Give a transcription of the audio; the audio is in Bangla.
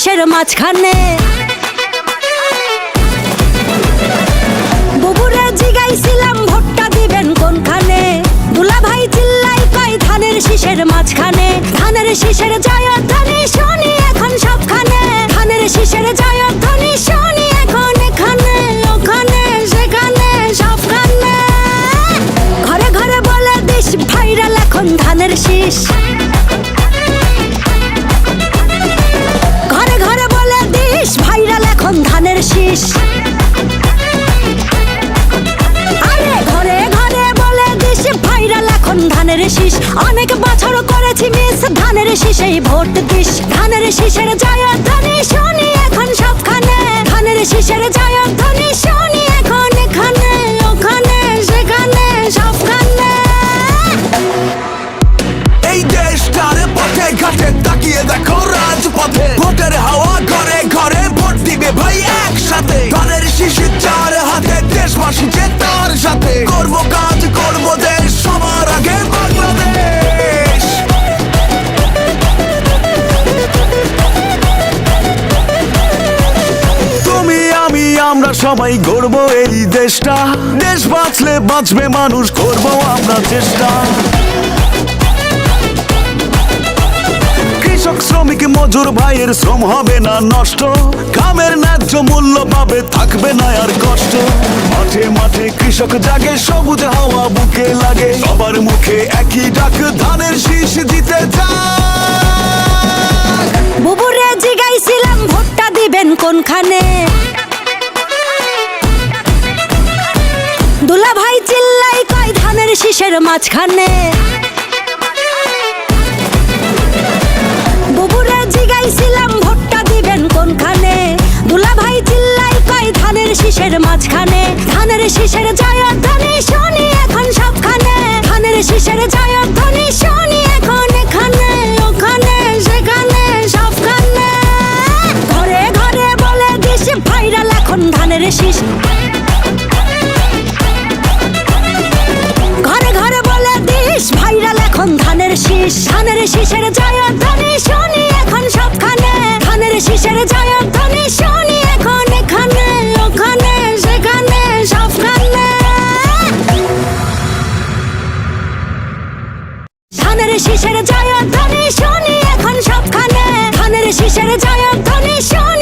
শীষের মাঝখানে। বুবুরে জিগাইছিলাম ভোটটা দিবেন কোনখানে, দুলা ভাই চিল্লাই কয় ধানের শীষের মাঝখানে। ধানের শীষের জয়ধ্বনি শুনি এখন সবখানে, ধানের শীষের জয়ধ্বনি শুনি এখন এখানে ওখানে সেখানে সবখানে। ঘরে ঘরে বলে দিস ভাইরাল এখন ধানের শীষ, ঘরে ঘরে বলে দিস ভাইরাল এখন ধানের শীষ। আরে ঘরে ঘরে বলে দিস ভাইরাল এখন ধানের শীষ। অনেক বছর করেছি মিস, ধানের শীষেই ভোট দিস। ধানের শীষের জয়ধ্বনি শুনি এখন সবখানে, ধানের শীষের জয়ধ্বনি শুনি এখন এখানে ওখানে সেখানে সবখানে। এই দেশটার পথে ঘাটে তাকিয়ে দেখো রাজপথে, ভোটের হাওয়া ঘরে ঘরে ভোট দিবে ভাই একসাথে। ধানের শীষ চার হাতে, দেশবাসী যে তার সাথে। করব কাজ করব দেশ, সবার আগে বাংলাদেশ। তুমি আমি আমরা সবাই গড়ব এই দেশটা, দেশ বাঁচলে বাঁচবে মানুষ, করব আমরা চেষ্টা। কৃষক শ্রমিক মজুর ভাইয়ের শ্রম হবে না নষ্ট, কামের ন্যায্য মূল্য পাবে, থাকবে না আর কষ্ট। মাঠে মাঠে কৃষক জাগে, সবুজ হাওয়া বুকে লাগে, সবার মুখে একই ডাক, ধানের শীষ জিতে যাক। বুবুরে জিগাইছিলাম ভোটটা দিবেন কোনখানে, দুলা ভাই চিল্লাই কয় ধানের শীষের মাঝখানে। বুবুরে জিগাইছিলাম ভোটটা দিবেন কোনখানে, দুলা ভাই চিল্লাই কয় ধানের শীষের মাঝখানে। ধানের শীষের জয়ধ্বনি শুনি এখন সবখানে, ধানের শীষের জয়ধ্বনি শুনি এখন এখানে ওখানে সেখানে সবখানে। ঘরে ঘরে বলে দিস ভাইরাল এখন ধানের শীষ, ঘরে ঘরে বলে দিস ভাইরাল এখন ধানের শীষ। ধানের শীষের জয়ধ্বনি শুনি এখন সবখানে, ধানের শীষের জয়ধ্বনি শুনি এখন এখানে ওখানে সেখানে সবখানে। ধানের শীষের জয়ধ্বনি শুনি এখন সবখানে, ধানের শীষের জয়ধ্বনি শুনি